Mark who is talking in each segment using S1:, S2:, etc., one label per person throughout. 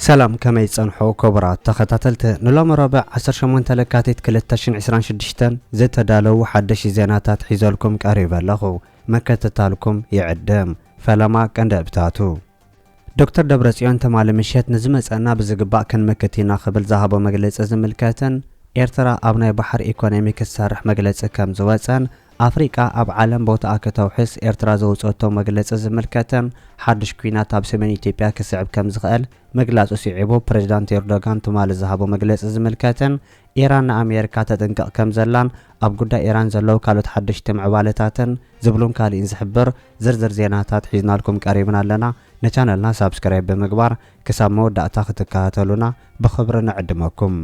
S1: سلام كما يتصنحو كبرات تخطاتلت نلوم رابع 18 لكاتيت 2026 زتدالو حدش زيناتات حيزولكم قريبا لخو مكتتالكم يعدم فلما كندبتاتو دكتور دبرسيون تمال مشيت نزمص انا بزغبا كن مكتينا خبل زهبو مغلص زملكاتن ኤርትራ ኣብ ናይ ባሕር ኢኮኖሚ ክሰርሕ መግለጺ ከም ዝወፀን ኣፍሪቃ ኣብ ዓለም ቦታ ከተውሕስ ኤርትራ ዘውፀቶ መግለጺ ዝምልከተን ሓድሽ ኩናት ኣብ ሰሜን ኢትዮጵያ ክስዕብ ከም ዝኽእል መግለጹ ሲዒቡ ፕሬዝዳንት ኤርዶጋን ትማል ዝሃቦ መግለጺ ዝምልከተን ኢራን ንኣሜሪካ ተጠንቀቕ ከም ዘላን ኣብ ጉዳይ ኢራን ዘለው ካልኦት ሓድሽቲ ምዕባለታትን ዝብሉን ካልእን ዝሕብር ዝርዝር ዜናታት ሒዝናልኩም ቀሪብና ኣለና ነቻነልና ሳብስክራይብ ብምግባር ክሳብ መወዳእታ ክትከታተሉና ብኽብሪ ንዕድመኩም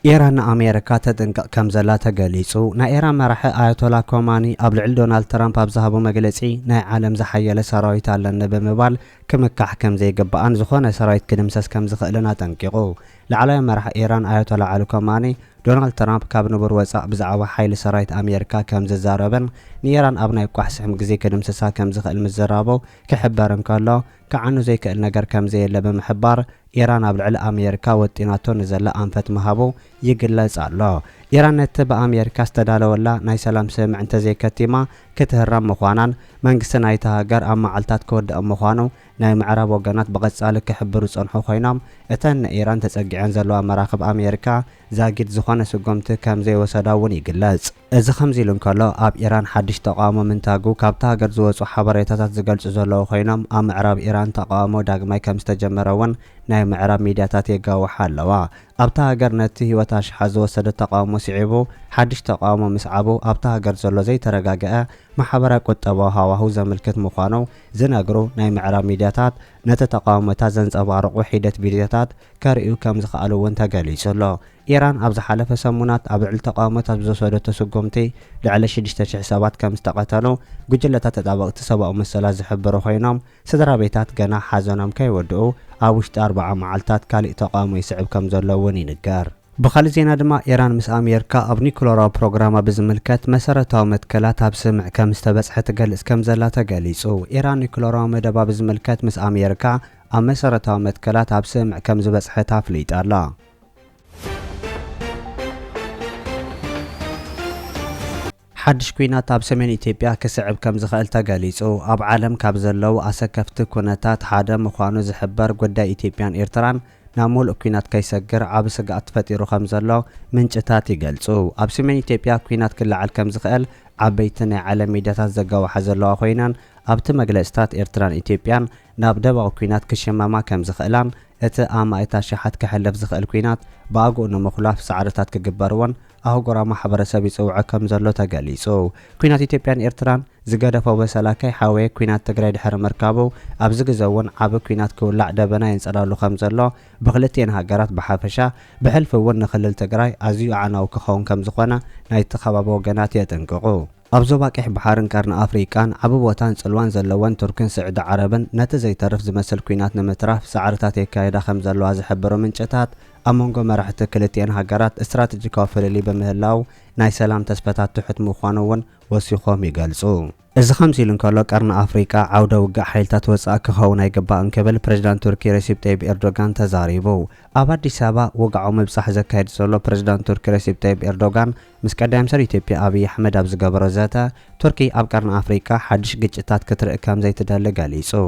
S1: ኢራን ኣሜሪካ ተጠንቀቕ ከም ዘላ ተገሊጹ ናይ ኢራን መራሒ ኣያቶላ ኮማኒ ኣብ ልዕሊ ዶናልድ ትራምፕ ኣብ ዝሃቦ መግለጺ ናይ ዓለም ዝሓየለ ሰራዊት ኣለና ብምባል ክምካሕ ከም ዘይግባእን ዝኾነ ሰራዊት ክድምሰስ ከም ዝኽእልን ኣጠንቂቑ ላዕለዋይ መራሒ ኢራን ኣያቶላ ዓሊ ኮማኒ ዶናልድ ትራምፕ ካብ ንቡር ወጻእ ብዛዕባ ሓይሊ ሰራዊት ኣሜሪካ ከም ዝዛረበን ንኢራን ኣብ ናይ ቋሕስሕም ግዜ ክድምሰሳ ከም ዝኽእል ምዝራቦ ክሕበር እንከሎ ከዓኑ ዘይክእል ነገር ከም ዘየለ ብምሕባር ኢራን ኣብ ልዕሊ ኣሜሪካ ወጢናቶ ንዘላ ኣንፈት መሃቡ ይግለጽ ኣሎ ኢራን ነቲ በኣሜሪካ ዝተዳለወላ ናይ ሰላም ስምምዕ እንተዘይከቲማ ክትህራም ምዃናን መንግስቲ ናይቲ ሃገር ኣብ መዓልታት ክወድቕ ምዃኑ ናይ ምዕራብ ወገናት ብቐጻሊ ክሕብሩ ጸንሑ ኮይኖም እተን ንኢራን ተጸጊዐን ዘለዋ መራኽብ ኣሜሪካ ዛጊድ ዝኾነ ስጉምቲ ከም ዘይወሰዳ እውን ይግለጽ እዚ ከምዚ ኢሉ እንከሎ ኣብ ኢራን ሓድሽ ተቃውሞ ምንታጉ ካብታ ሃገር ዝወፁ ሓበሬታታት ዝገልጹ ዘለዉ ኮይኖም ኣብ ምዕራብ ኢራን ተቃውሞ ዳግማይ ከም ዝተጀመረ እውን ናይ ምዕራብ ሚድያታት የጋውሓ ኣለዋ ኣብታ ሃገር ነቲ ህይወት ኣሽሓ ዝወሰደ ተቃውሞ ሲዒቡ ሓድሽ ተቃውሞ ምስዓቡ ኣብታ ሃገር ዘሎ ዘይተረጋግአ ማሕበራዊ ቁጠባዊ ሃዋህው ዘመልክት ምዃኑ ዝነግሩ ናይ ምዕራብ ሚድያታት ነቲ ተቃውሞታት ዘንጸባርቑ ሒደት ቪድዮታት ከርእዩ ከም ዝኽኣሉ እውን ተገሊጹ ኣሎ ኢራን ኣብ ዝሓለፈ ሰሙናት ኣብ ልዕሊ ተቃውሞታት ብዝወሰደቶ ስጉምቲ ልዕሊ 6,000 ሰባት ከም ዝተቐተሉ ጉጅለታት ተጣበቕቲ ሰብኣዊ መሰላት ዝሕብሩ ኮይኖም ስድራ ቤታት ገና ሓዘኖም ከይወድኡ ኣብ ውሽጢ 40 መዓልታት ካልእ ተቃውሞ ይስዕብ ከም ዘሎ እውን ይንገር بخال زينا دما إيران مس أمريكا أب نيكولارا برنامج بزملكات مسارتها متكلات بسمع كم استبصح تجلس كم زلا تجلس أو إيران نيكولارا مدبا بزملكات مس أمريكا أم مسارتها متكلات بسمع كم زبصح تفليت الله حدش كوينات أب سمين إثيوبيا كسعب كم زخال تجلس أو أب عالم كابزلو أسكفت كونتات حدا مخانو زحبر قد إثيوبيان إيرتران نامول كوينات كيسجر عب سقات فتيرو خمزلو منشتات يقلصو اب سمين إثيوبيا كوينات كل عال كم زخال عبيتنا على ميداتات زقاو حزلو خوينان ابت مجلستات إيرتران إثيوبيان نابدبا كوينات كشماما كم زخالان ات اما ايتا شحات كحلف زخال كوينات باقو انو مخلاف سعرتات كجبرون اهو قرا محبرسب يصوع كم زلو تقليصو كوينات إثيوبيان إيرتران زغدفو بسلاكاي حاوي كوينات تግራይ ድሕሪ مركابو ابز ግዘውን ዓብ ኩናት ክውላዕ ደበና ይንጸላሉ ከም ዘሎ ብኽልቲአን ሃገራት ብሓፈሻ ብሕልፍ እውን ንኽልል ትግራይ ኣዝዩ ዓናው ክኸውን ከም ዝኾነ ናይቲ ከባቢ ወገናት የጠንቅቑ ኣብ ዞባ ቀይሕ ባሕርን ቀርኒ ኣፍሪቃን ዓብ ቦታን ጽልዋን ዘለወን ቱርክን ስዑድ ዓረብን ነቲ ዘይተርፍ ዝመስል ኩናት ንምትራፍ ሰዓርታት የካየዳ ከም ዘለዋ ዝሕብሩ ምንጭታት ኣብ መንጎ መራሕቲ ክልቲአን ሃገራት ስትራቴጂካዊ ፍልልይ በምህላው ናይ ሰላም ተስፋታት ትሑት ምዃኑ እውን ወሲኾም ይገልጹ እዚ ከምዚ ኢሉ እንከሎ ቀርኒ ኣፍሪቃ ዓውደ ውግእ ሓይልታት ወጻእ ክኸውን ኣይግባእን ክብል ፕሬዝዳንት ቱርኪ ረሲፕ ጠይብ ኤርዶጋን ተዛሪቡ ኣብ ኣዲስ ኣበባ ወግዓዊ ምብጻሕ ዘካየድ ዘሎ ፕሬዝዳንት ቱርኪ ረሲፕ ጠይብ ኤርዶጋን ምስ ቀዳማይ ሚኒስትር ኢትዮጵያ ኣብይ ኣሕመድ ኣብ ዝገበሮ ዘተ ቱርኪ ኣብ ቀርኒ ኣፍሪቃ ሓድሽ ግጭታት ክትርኢ ከም ዘይትደሊ ገሊጹ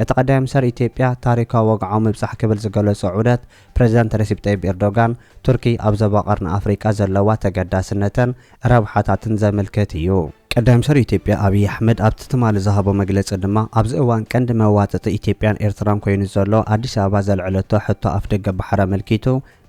S1: እቲ ቀዳማይ ሚኒስትር ኢትዮጵያ ታሪካዊ ወግዓዊ ምብጻሕ ክብል ዝገለጾ ዑደት ፕሬዝዳንት ረሲፕ ጠይብ ኤርዶጋን ቱርኪ ኣብ ዞባ ቀርኒ ኣፍሪቃ ዘለዋ ተገዳስነትን ረብሓታትን ዘመልክት እዩ ቀዳማይ ሚኒስትር ኢትዮጵያ ኣብይ ኣሕመድ ኣብቲ ትማሊ ዝሃቦ መግለጺ ድማ ኣብዚ እዋን ቀንዲ መዋጽእቲ ኢትዮጵያን ኤርትራን ኮይኑ ዘሎ ኣዲስ ኣበባ ዘልዕለቶ ሕቶ ኣፍ ደገ ባሕሪ ኣመልኪቱ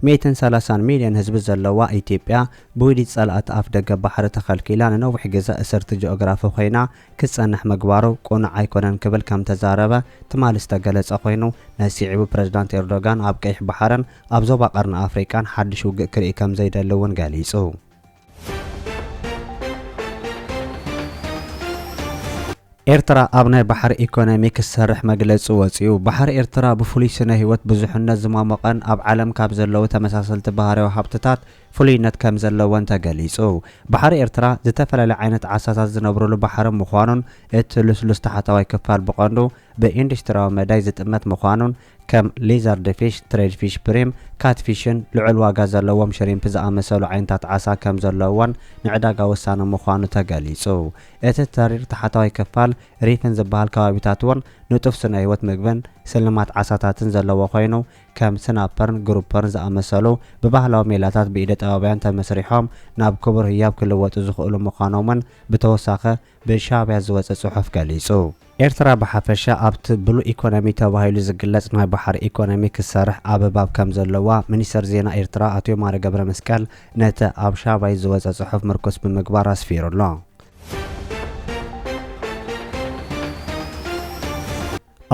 S1: 130 ሚልዮን ህዝቢ ዘለዋ ኢትዮጵያ ብውዲት ጸላእቲ ኣፍ ደገ ባሕሪ ተኸልኪላ ንነዊሕ ግዜ እስርቲ ጂኦግራፊ ኮይና ክጸንሕ ምግባሩ ቁኑዕ ኣይኮነን ክብል ከም ተዛረበ ትማሊ ዝተገለጸ ኮይኑ ነሲዒቡ ፕሬዝዳንት ኤርዶጋን ኣብ ቀይሕ ባሕርን ኣብ ዞባ ቀርኒ ኣፍሪቃን ሓድሽ ውግእ ክርኢ ከም ዘይደሊ እውን ገሊጹ ኤርትራ ኣብ ናይ ባሕሪ ኢኮኖሚ ክሰርሕ መግለጺ ወፂኡ ባሕሪ ኤርትራ ብፍሉይ ስነ ህይወት ብዙሕነት ዝማመቐን ኣብ ዓለም ካብ ዘለዉ ተመሳሰልቲ ባህርያዊ ሃብትታት ፍሉይነት ከም ዘለዎን ተገሊጹ ባሕሪ ኤርትራ ዝተፈለለ ዓይነት ዓሳታት ዝነብሩሉ ባሕሪ ምዃኑን እቲ ልስሉስ ታሕተዋይ ክፋል ብቐንዱ ብኢንዱስትሪያዊ መዳይ ዝጥመት ምዃኑን ከም ሌዘርድ ፊሽ፣ ትሬድ ፊሽ ፕሪም፣ ካትፊሽን ልዑል ዋጋ ዘለዎም ሽሪምፕ ዝኣመሰሉ ዓይነታት ዓሳ ከም ዘለዎን ንዕዳጋ ወሳኒ ምዃኑ ተገሊጹ እቲ ተሪር ታሕተዋይ ክፋል ሪፍን ዝበሃል ከባቢታት እውን ንጡፍ ስነ ህይወት ምግብን ስልማት ዓሳታትን ዘለዎ ኮይኑ ከም ስናፐርን ግሩፐርን ዝኣመሰሉ ብባህላዊ ሜላታት ብኢደ ጥበባውያን ተመስሪሖም ናብ ክቡር ህያብ ክልወጡ ዝኽእሉ ምዃኖምን ብተወሳኺ ብሻዕብያ ዝወፀ ጽሑፍ ገሊጹ ኤርትራ ብሓፈሻ ኣብቲ ብሉእ ኢኮኖሚ ተባሂሉ ዝግለጽ ናይ ባሕሪ ኢኮኖሚ ክሰርሕ ኣበባብ ከም ዘለዋ ሚኒስተር ዜና ኤርትራ ኣቶ የማነ ገብረ መስቀል ነቲ ኣብ ሻዕባይ ዝወፀ ጽሑፍ ምርኩስ ብምግባር ኣስፊሩሎ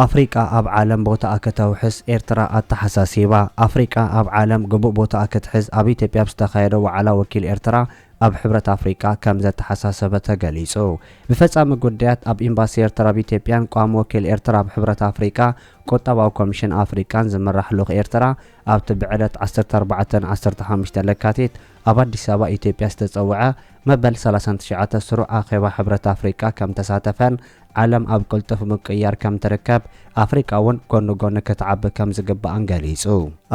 S1: ኣፍሪቃ ኣብ ዓለም ቦታ ከተውሕስ ኤርትራ ኣተሓሳሲባ ኣፍሪቃ ኣብ ዓለም ግቡእ ቦታ ክትሕዝ ኣብ ኢትዮጵያ ብዝተኻየደ ዋዕላ ወኪል ኤርትራ ኣብ ሕብረት ኣፍሪቃ ከም ዘተሓሳሰበ ተገሊጹ ብፈጻሚ ጉዳያት ኣብ ኤምባሲ ኤርትራ ኣብ ኢትዮጵያን ቋሚ ወኪል ኤርትራ ኣብ ሕብረት ኣፍሪቃ ቁጠባዊ ኮሚሽን ኣፍሪቃን ዝምራሕ ልኡኽ ኤርትራ ኣብቲ ብዕለት 14-15 ለካቲት ኣብ ኣዲስ ኣበባ ኢትዮጵያ ዝተጸውዐ መበል 39 ስሩዕ ኣኼባ ሕብረት ኣፍሪቃ ከም ተሳተፈን ዓለም ኣብ ቅልጡፍ ምቅያር ከም ትርከብ ኣፍሪቃ እውን ጎኒ ጎኒ ክትዓቢ ከም ዝግባእን ገሊጹ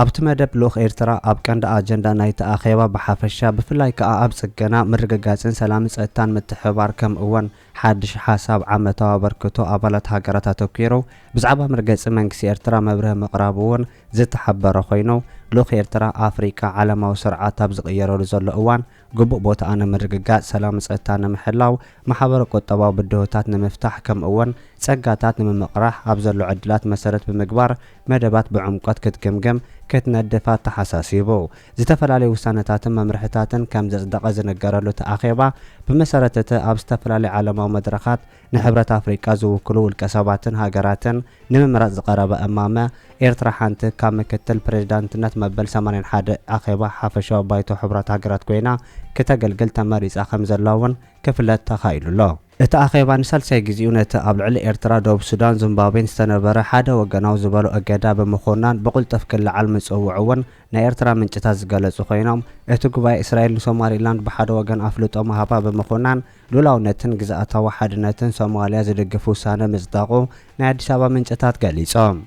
S1: ኣብቲ መደብ ልኡኽ ኤርትራ ኣብ ቀንዲ ኣጀንዳ ናይቲ ኣኼባ ብሓፈሻ ብፍላይ ከዓ ኣብ ጽገና ምርግጋጽን ሰላምን ጸጥታን ምትሕብባር ከም እውን ሓድሽ ሓሳብ ዓመታዊ ኣበርክቶ ኣባላት ሃገራት ኣተኲሩ ብዛዕባ ምርገጺ መንግስቲ ኤርትራ መብርሂ ምቕራብ እውን ዝተሓበረ ኮይኑ ልኡኽ ኤርትራ ኣፍሪቃ ዓለማዊ ስርዓት ኣብ ዝቕየረሉ ዘሎ እዋን ግቡእ ቦታ ንምርግጋጽ ሰላምን ጸጥታን ንምሕላው ማሕበረ ቁጠባዊ ብድሆታት ንምፍታሕ ከም እውን ጸጋታት ንምምቕራሕ ኣብ ዘሎ ዕድላት መሰረት ብምግባር መደባት ብዕምቆት ክትግምግም ክትነድፋ ተሓሳሲቡ ዝተፈላለዩ ውሳነታትን መምርሕታትን ከም ዘጽደቐ ዝነገረሉ ተኣኼባ ብመሰረት እቲ ኣብ ዝተፈላለዩ ዓለማዊ መድረኻት ንሕብረት ኣፍሪቃ ዝውክሉ ውልቀ ሰባትን ሃገራትን ንምምራጽ ዝቐረበ እማመ ኤርትራ ሓንቲ ካብ ምክትል ፕሬዝዳንትነት መበል 81 ኣኼባ ሓፈሻዊ ባይቶ ሕብረት ሃገራት ኮይና ከተገልግል ተመሪጻ ከም ዘላ እውን ክፍለጥ ተኻኢሉሎ እቲ ኣኼባ ንሳልሳይ ጊዜኡ ነቲ ኣብ ልዕሊ ኤርትራ ደቡብ ሱዳን ዚምባብዌን ዝተነበረ ሓደ ወገናዊ ዝበሎ እገዳ ብምዃኑን ብቕልጡፍ ክለዓል ምጽውዕ እውን ናይ ኤርትራ ምንጭታት ዝገለጹ ኮይኖም እቲ ጉባኤ እስራኤል ንሶማሊላንድ ብሓደ ወገን ኣፍልጦ መሃባ ብምዃኑን ሉላውነትን ግዝኣታዊ ሓድነትን ሶማልያ ዝድግፍ ውሳነ ምጽዳቑ ናይ ኣዲስ ኣበባ ምንጭታት ገሊጾም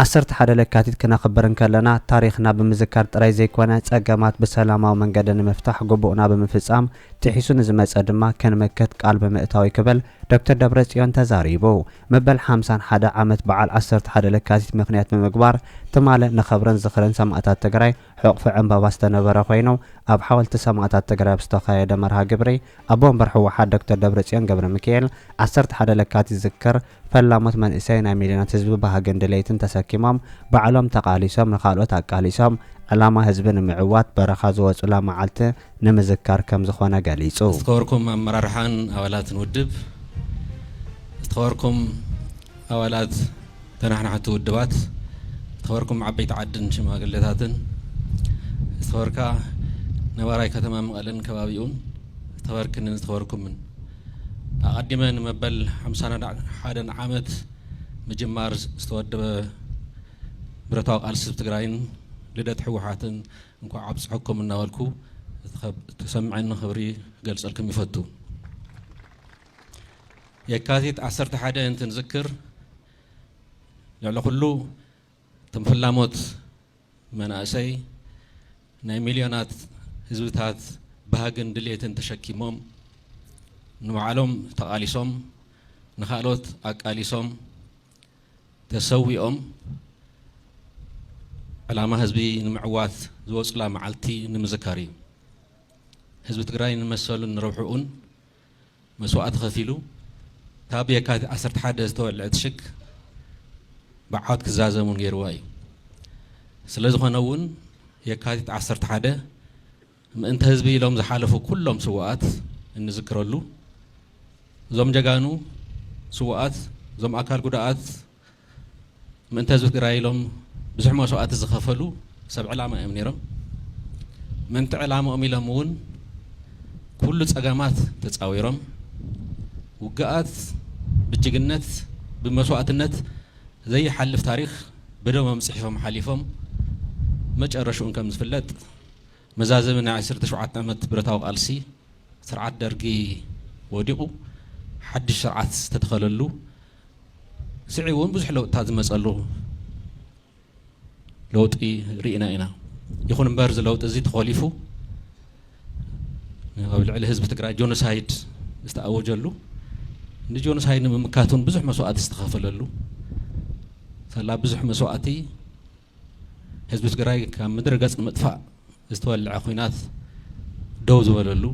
S1: 11 ለካቲት ክነኽብርን ከለና ታሪኽና ብምዝካር ጥራይ ዘይኮነ ጸገማት ብሰላማዊ መንገዲ ንምፍታሕ ግቡእና ብምፍጻም ትሒሱ ንዝመጸ ድማ ክንምክት ቃል ብምእታዊ ክብል ዶክተር ደብረጽዮን ተዛሪቡ መበል 51 ዓመት በዓል 11 ለካቲት ምኽንያት ብምግባር ትማለ ንኽብርን ዝኽርን ሰማዕታት ትግራይ ሕቑፊ ዕምባባ ዝተነበረ ኮይኑ ኣብ ሓወልቲ ሰማዕታት ትግራይ ዝተኻየደ መርሃ ግብሪ ኣቦ ወንበር ሕወሓት ዶክተር ደብረጽዮን ገብረ ሚካኤል 11 ለካቲት ዝክር ፈላሞት መንእሰይ ናይ ሚልዮናት ህዝቢ ባህግን ድሌትን ተሰኪሞም ባዕሎም ተቃሊሶም ንኻልኦት ኣቃሊሶም ዕላማ ህዝቢ ንምዕዋት በረኻ ዝወጹላ መዓልቲ ንምዝካር ከም ዝኾነ ገሊጹ
S2: ዝተኸበርኩም ኣመራርሓን ኣባላትን ውድብ ዝተኸበርኩም ኣባላት ተናሕናሕቲ ውድባት ዝተኸበርኩም ዓበይቲ ዓድን ሽማግለታትን ዝተኸበርካ ነባራይ ከተማ መቐለን ከባቢኡን ዝተኸበርክንን ዝተኸበርኩምን أقدمن مبل 51 عامت مجمار استودب برتاق ألسب تجراين لدت حوحاتن إنكو عبس حكم النوالكو تسمعين خبري جلس لكم يفتو يكاثيت 11 أنت نذكر لعل كله تنفلاموت مناسي ناي مليونات هزوتات بهاجن دليتن تشكيمهم نوعلم تقاليسهم نخالوت أقاليسهم تسويهم علامة هزبي نمعوات زوصلا معلتي نمزكاري هزب تقراي نمسولو نروحون مسوعات خفيلو تابي كاد 11 استولعت شك بعاد كزازمون غيرواي سلازخونون يكاد 11 انت هزبي لهم زحالفوا كلهم سوات نذكرلو زوم جاغانو سوات زوم اكال قدات من تزوج قرايلهم بزح مسوات زخفلو 7 علامه امنيرم من تعلامه اميلمون كل صقامات تصاويرم وقات بجግነት بمسواتነት زي حلف تاريخ بدهم مصحفهم حليفهم ما جرشون كم زفلت مزازمنا 17 عمت برتاو قالسي سرعات درقي وديقو حد الشرعات تدخللو سعيون بزح لو تاز مسألو لوطي رينا إنا يكون مبارز لوط زيد خليفو قبل على حزب تقرا جونوسايد استأوجلو ندي جونوسايد ممكاتون بزح مسوات استخفللو سلا بزح مسواتي حزب تقرا كم مدرجات مدفع استولع خوينات دوز وللو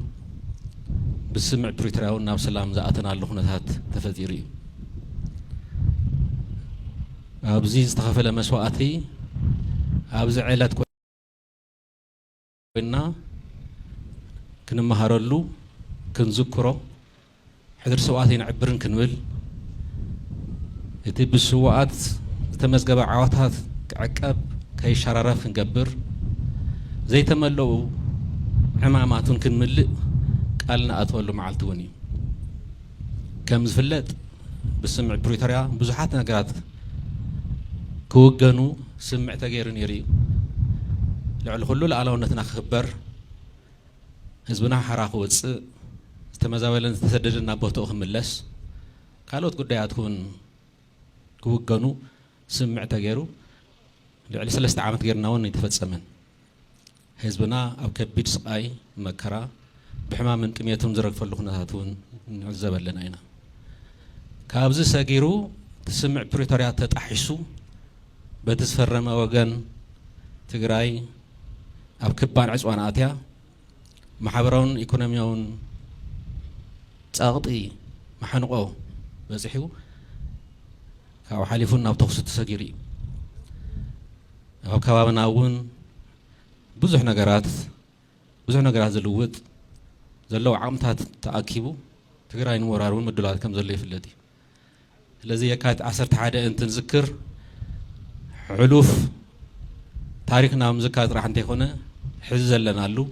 S2: بسمع بريتراو ناب سلام زاتنا له خنات تفزيري ابزي استخفل مسواتي ابز عيلات كنا كنمهارلو كنذكرو حضر سواتي نعبرن كنول يتي بالسوات تمزغب عواتات عقب كاي شرارف نقبر زي تملو عماماتون كنملئ قالنا اتولو معلتوني كم زفلت بسمع بريتوريا بزحات نغرات كوغنو سمع تغيرن يري لعل كله لعلونتنا خبر حزبنا حراخ وص استمزاولن تسددنا بوتو خملس قالوت قدايات كون كوغنو سمع تغيرو لعل 3 عامات غيرنا ون يتفصمن حزبنا اب كبيد سقاي مكرا بحمام من قميتهم زرقفلو خناتون نعزبلنا اينا كابز سغيرو تسمع بريتوريا تطحيسو بتسفرم وغن تግራይ اب كبان عصوان اتيا محبرون ايكونوميون صاقطي محنقو بزحيو كاو حليفنا بتوسط تسغيري او كبابنا ون بزح نغرات زلوت زلو عامታት تاكيبو تግራይ نورارون مدلات كم زلي فلدي لذي يكاد 11 انت نذكر علوف تاريخنا مزكات راح انت يكون حز لنالو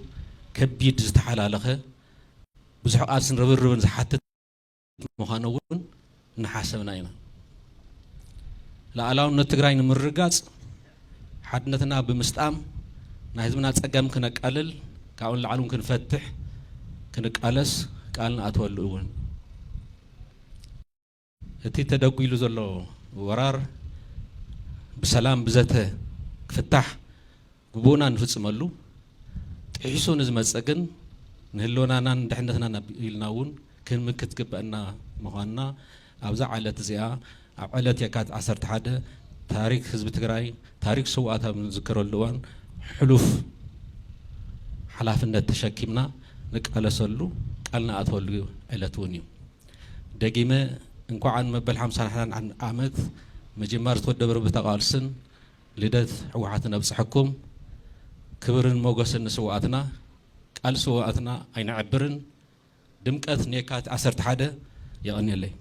S2: كبيد زتحلالخه بزح قالسن ربربن زحتت مخانون نحاسبنا اينا لا علاو نتግራይ نمرغاص حدنتنا بمستام نحزبنا ጸገም كنقلل كاون لعلون كنفتح كنقالس قالنا اتولون እቲ ተደጉይሉ ዘሎ ወራር بسلام بزته كفتح قبونا نفصملو طيسو نزمصقن نهلونانا ندحنتنا نبيلناون كن مكت قبنا مخانا ابزع علت زيا علت يكات 11 تاريخ حزب تግራይ تاريخ سوءاتا من ذكرلوان حلوف حلافነት ተሸኪምና نقالسلو قالنا اتولو علتوني دقيمه እንኳን መበል 50 ዓመት مجمار تودبر بتقالسن لدت حوحاتنا بصحكم كبرن موغسن سواتنا قال سواتنا اين عبرن دمقت نيكات 11 يغني لي